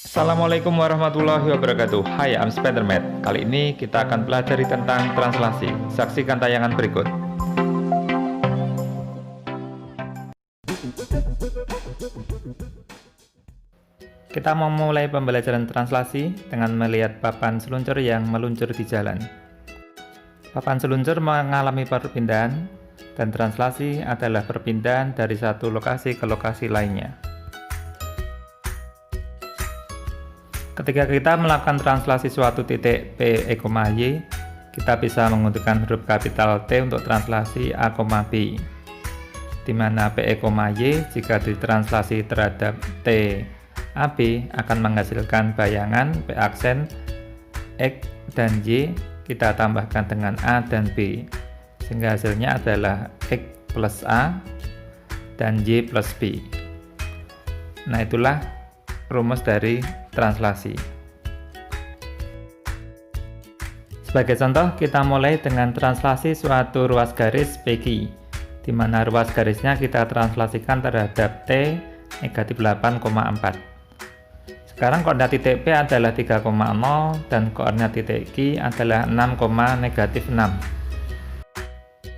Assalamualaikum warahmatullahi wabarakatuh. Hai, I'm Spiderman. Kali ini kita akan pelajari tentang translasi. Saksikan tayangan berikut. Kita memulai pembelajaran translasi dengan melihat papan seluncur yang meluncur di jalan. Papan seluncur mengalami perpindahan, dan translasi adalah perpindahan dari satu lokasi ke lokasi lainnya. Ketika kita melakukan translasi suatu titik P, E, Y, kita bisa menggunakan huruf kapital T untuk translasi A, B, di mana P, E, Y jika ditranslasi terhadap T, A, B akan menghasilkan bayangan P aksen X dan Y kita tambahkan dengan A dan B, sehingga hasilnya adalah X plus A dan Y plus B. Nah, itulah rumus dari translasi. Sebagai contoh, kita mulai dengan translasi suatu ruas garis PQ, di mana ruas garisnya kita translasikan terhadap T negatif 8,4. Sekarang koordinat titik P adalah 3,0 dan koordinat titik Q adalah 6,6.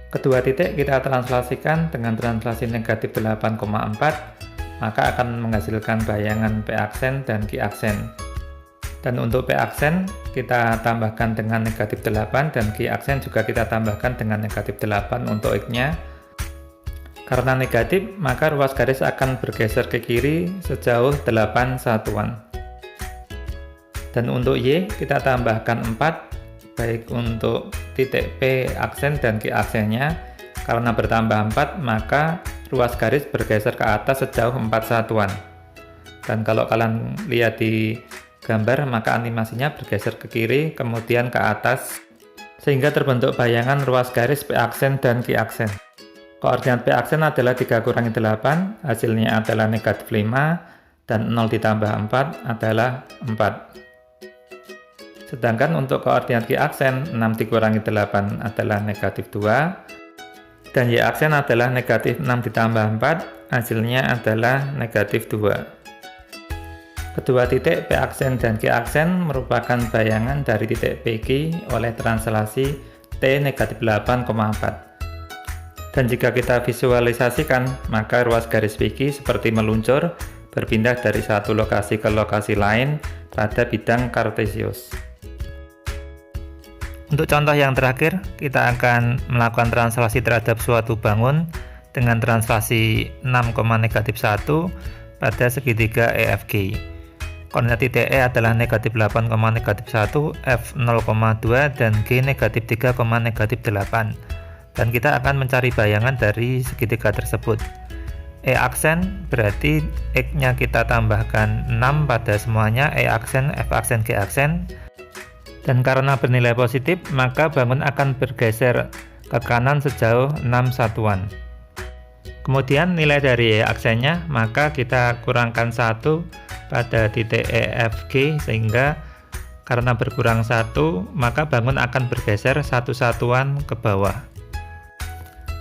Kedua titik kita translasikan dengan translasi negatif 8,4, maka akan menghasilkan bayangan P aksen dan Q aksen. Dan untuk P aksen kita tambahkan dengan negatif 8 dan Q aksen juga kita tambahkan dengan negatif 8 untuk X-nya. Karena negatif, maka ruas garis akan bergeser ke kiri sejauh 8 satuan. Dan untuk Y kita tambahkan 4, baik untuk titik P aksen dan Q aksennya. Karena bertambah 4, maka ruas garis bergeser ke atas sejauh 4 satuan. Dan kalau kalian lihat di gambar, maka animasinya bergeser ke kiri kemudian ke atas, sehingga terbentuk bayangan ruas garis P aksen dan Q aksen. Koordinat P aksen adalah 3 kurangi 8, hasilnya adalah negatif 5, dan 0 ditambah 4 adalah 4. Sedangkan untuk koordinat Q aksen, 6 dikurangi 8 adalah negatif 2, dan Y aksen adalah negatif 6 ditambah 4, hasilnya adalah negatif 2. Kedua titik P aksen dan Q aksen merupakan bayangan dari titik PQ oleh translasi T negatif 8,4. Dan jika kita visualisasikan, maka ruas garis PQ seperti meluncur, berpindah dari satu lokasi ke lokasi lain pada bidang kartesius. Untuk contoh yang terakhir, kita akan melakukan translasi terhadap suatu bangun dengan translasi 6,-1 pada segitiga EFG. Koordinat titik E adalah negatif 8,-1, F 0,2, dan G negatif 3,-8. Dan kita akan mencari bayangan dari segitiga tersebut. E aksen berarti X-nya kita tambahkan 6 pada semuanya, E aksen, F aksen, G aksen. Dan karena bernilai positif, maka bangun akan bergeser ke kanan sejauh 6 satuan. Kemudian nilai dari E aksennya, maka kita kurangkan 1 pada titik EFG, sehingga karena berkurang 1, maka bangun akan bergeser 1 satuan ke bawah.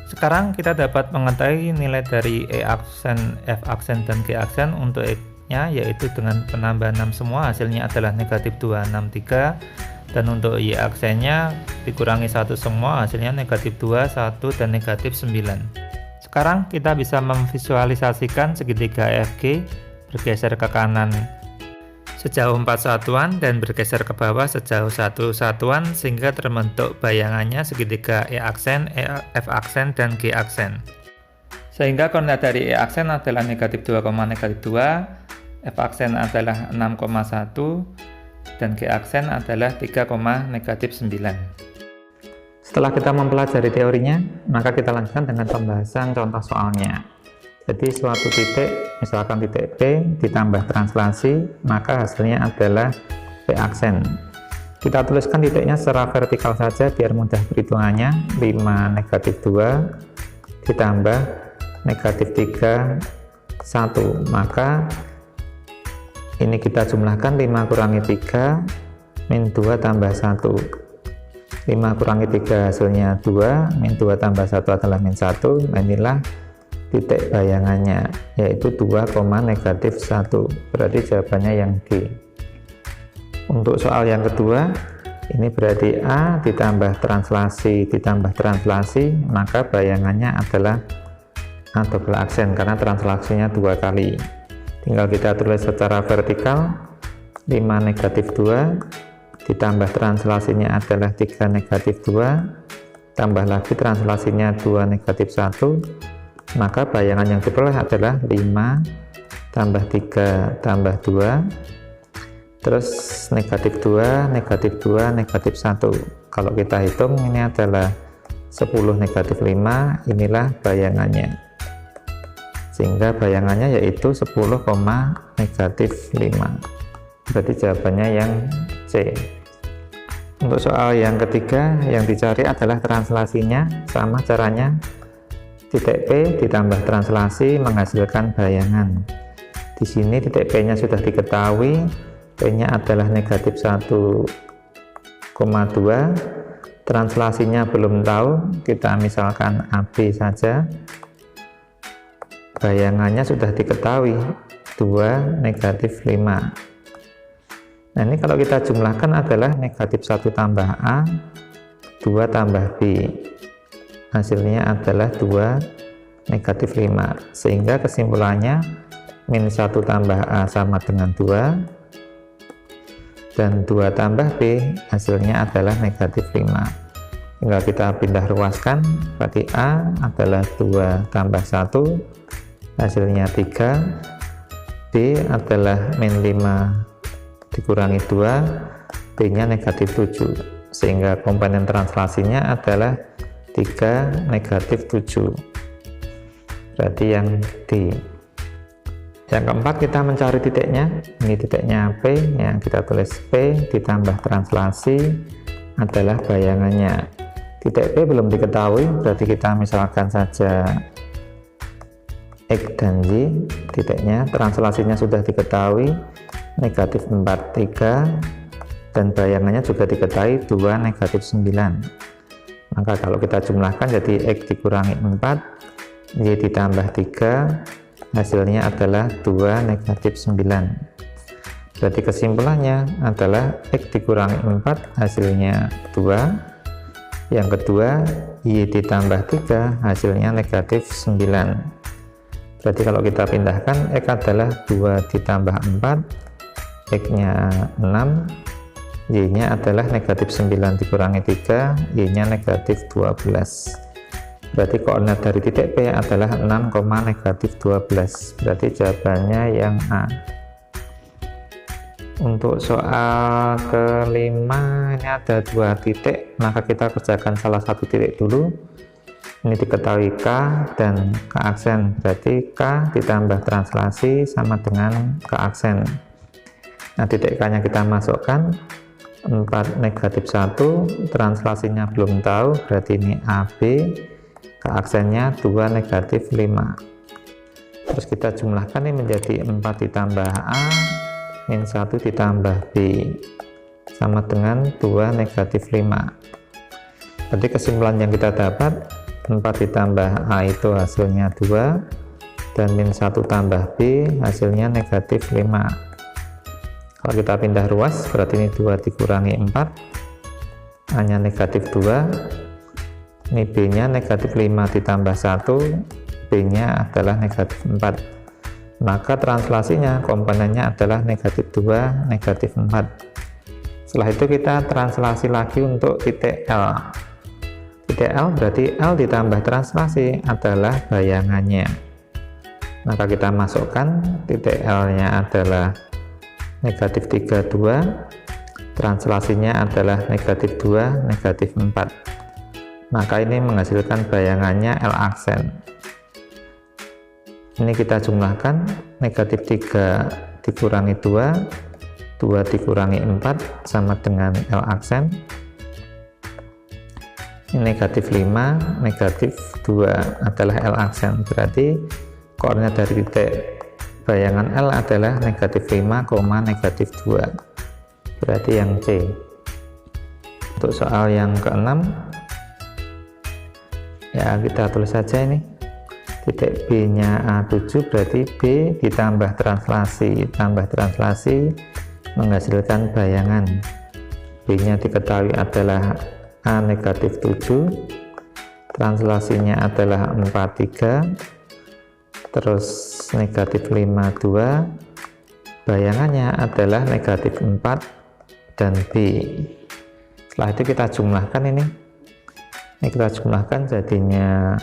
Sekarang kita dapat mengetahui nilai dari E aksen, F aksen, dan G aksen untuk X-nya, yaitu dengan penambahan 6 semua hasilnya adalah negatif 2, 6, 3. Dan untuk Y aksennya dikurangi 1 semua hasilnya negatif 2, 1, dan negatif 9. Sekarang kita bisa memvisualisasikan segitiga EFG bergeser ke kanan sejauh 4 satuan dan bergeser ke bawah sejauh 1 satuan, sehingga terbentuk bayangannya segitiga E aksen, F aksen, dan G aksen. Sehingga koordinat dari E aksen adalah negatif 2,-2, F aksen adalah 6,1, dan G aksen adalah 3,-9. Setelah kita mempelajari teorinya, maka kita lanjutkan dengan pembahasan contoh soalnya. Jadi suatu titik, misalkan titik P ditambah translasi, maka hasilnya adalah P aksen. Kita tuliskan titiknya secara vertikal saja biar mudah perhitungannya. 5 negatif 2 ditambah negatif 3, 1. Maka ini kita jumlahkan 5 kurangi 3 min 2 tambah 1. 5 kurangi 3 hasilnya 2, min 2 tambah 1 adalah min 1. Nah, inilah titik bayangannya, yaitu 2, negatif 1. Berarti jawabannya yang D. Untuk soal yang kedua, ini berarti A ditambah translasi, maka bayangannya adalah A double aksen, karena translasinya 2 kali. Tinggal kita tulis secara vertikal, 5 negatif 2, ditambah translasinya adalah 3 negatif 2, tambah lagi translasinya 2 negatif 1, maka bayangan yang diperoleh adalah 5 tambah 3 tambah 2, terus negatif 2, negatif 2, negatif 1. Kalau kita hitung ini adalah 10 negatif 5, inilah bayangannya. Sehingga bayangannya yaitu 10, negatif 5. Berarti jawabannya yang C. Untuk soal yang ketiga, yang dicari adalah translasinya. Sama caranya, titik P ditambah translasi menghasilkan bayangan. Di sini titik P-nya sudah diketahui, P-nya adalah negatif 1,2, translasinya belum tahu, kita misalkan AB saja. Bayangannya sudah diketahui, 2, negatif 5. Nah ini kalau kita jumlahkan adalah negatif 1 tambah A, 2 tambah B. Hasilnya adalah 2, negatif 5. Sehingga kesimpulannya, min 1 tambah A sama dengan 2, dan 2 tambah B hasilnya adalah negatif 5. Tinggal kita pindah ruaskan, berarti A adalah 2 tambah 1, hasilnya 3, B adalah min 5 dikurangi 2, B nya negatif 7, sehingga komponen translasinya adalah 3, negatif 7. Berarti yang D. Yang keempat, kita mencari titiknya. Ini titiknya P, yang kita tulis P ditambah translasi adalah bayangannya. Titik P belum diketahui, berarti kita misalkan saja X dan Y. Titiknya, translasinya sudah diketahui, negatif 4, 3, dan bayangannya juga diketahui 2, negatif 9. Maka kalau kita jumlahkan jadi X dikurangi 4, Y ditambah 3, hasilnya adalah 2, negatif 9. Berarti kesimpulannya adalah X dikurangi 4, hasilnya 2. Yang kedua, Y ditambah 3, hasilnya negatif 9. Berarti kalau kita pindahkan, X adalah 2 ditambah 4, X nya 6, Y nya adalah negatif 9 dikurangi 3, Y nya negatif 12. Berarti koordinat dari titik P adalah 6, negatif 12. Berarti jawabannya yang A. Untuk soal kelima, ini ada 2 titik, maka kita kerjakan salah satu titik dulu. Ini diketahui K dan K aksen, berarti K ditambah translasi sama dengan K aksen. Nah titik K nya kita masukkan, 4, negatif 1, translasinya belum tahu, berarti ini AB, K aksennya 2, negatif 5. Terus kita jumlahkan ini menjadi 4 ditambah A, min 1 ditambah B, sama dengan 2, negatif 5. Berarti kesimpulan yang kita dapat, 4 ditambah A itu hasilnya 2, dan min 1 tambah B hasilnya negatif 5. Kalau kita pindah ruas, berarti ini 2 dikurangi 4, A nya negatif 2, ini B nya negatif 5 ditambah 1, B nya adalah negatif 4. Maka translasinya, komponennya adalah negatif 2, negatif 4. Setelah itu kita translasi lagi untuk titik L. Titik L berarti L ditambah translasi adalah bayangannya. Maka kita masukkan, titik L nya adalah negatif 32, translasinya adalah negatif 2, negatif 4. Maka ini menghasilkan bayangannya L aksen. Ini kita jumlahkan, negatif 3 dikurangi 2, 2 dikurangi 4 sama dengan L aksen. Ini negatif 5, negatif 2 adalah L aksen. Berarti koordinat dari titik bayangan L adalah negatif 5, negatif 2. Berarti yang C. Untuk soal yang keenam, ya kita tulis saja ini. titik B nya A7 berarti B ditambah translasi, tambah translasi menghasilkan bayangan. B nya diketahui adalah A negatif 7, translasinya adalah 43, terus negatif 52, bayangannya adalah negatif 4 dan B. Setelah itu kita jumlahkan ini kita jumlahkan jadinya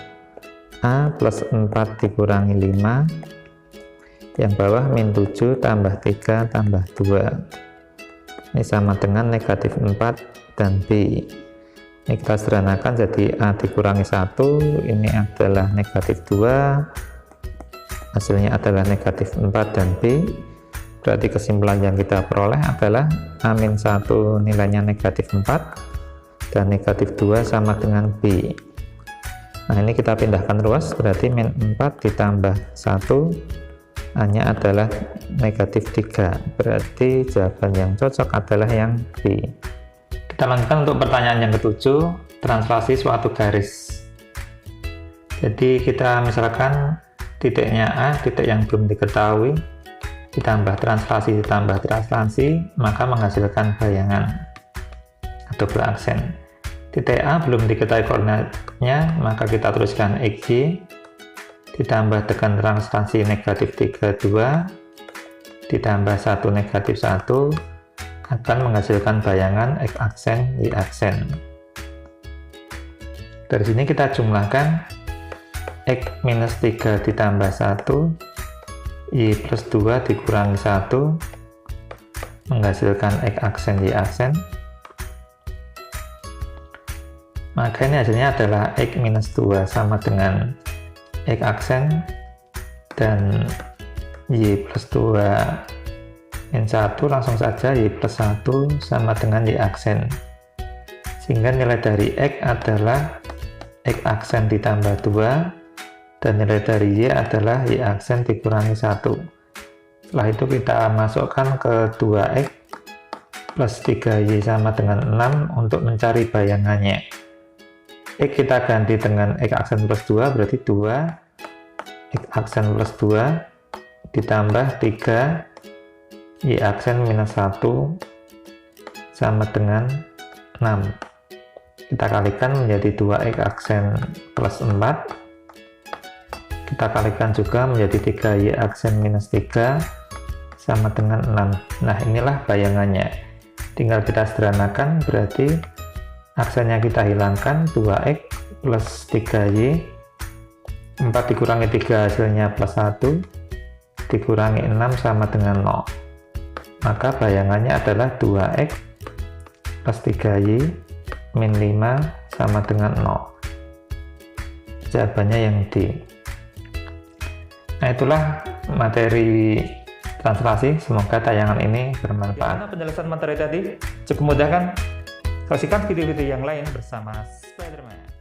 A plus 4 dikurangi 5, yang bawah min 7 tambah 3 tambah 2, ini sama dengan negatif 4 dan B. Ini kita sederhanakan jadi A dikurangi 1, ini adalah negatif 2, hasilnya adalah negatif 4 dan B. Berarti kesimpulan yang kita peroleh adalah A-1 nilainya negatif 4 dan negatif 2 sama dengan B. Nah, ini kita pindahkan ruas, berarti min 4 ditambah 1 hanya adalah negatif 3, berarti jawaban yang cocok adalah yang B. Kita lanjutkan untuk pertanyaan yang ketujuh, translasi suatu garis. Jadi kita misalkan titiknya A, titik yang belum diketahui, ditambah translasi, maka menghasilkan bayangan atau beraksen. Titik A belum diketahui koordinatnya, maka kita tuliskan XY ditambah tekan translasi negatif 32 ditambah 1 negatif 1 akan menghasilkan bayangan X aksen, Y aksen. Dari sini kita jumlahkan X minus 3 ditambah 1, Y plus 2 dikurangi 1 menghasilkan X aksen, Y aksen. Maka ini hasilnya adalah X minus 2 sama dengan X aksen dan Y plus 2 min 1, langsung saja Y plus 1 sama dengan Y aksen, sehingga nilai dari X adalah X aksen ditambah 2 dan nilai dari Y adalah Y aksen dikurangi 1. Setelah itu kita masukkan ke 2X plus 3Y sama dengan 6 untuk mencari bayangannya. X kita ganti dengan X aksen plus 2, berarti 2 X aksen plus 2 ditambah 3 Y aksen minus 1 sama dengan 6. Kita kalikan menjadi 2X aksen plus 4, kita kalikan juga menjadi 3Y aksen minus 3 sama dengan 6. Nah, inilah bayangannya, tinggal kita sederhanakan, berarti aksennya kita hilangkan, 2X plus 3Y, 4 dikurangi 3 hasilnya plus 1, dikurangi 6 sama dengan 0. Maka bayangannya adalah 2X plus 3Y min 5 sama dengan 0. Jawabannya yang D. Nah, itulah materi translasi. Semoga tayangan ini bermanfaat. Gimana penjelasan materi tadi? Cukup mudah kan? Saksikan video-video yang lain bersama Spiderman.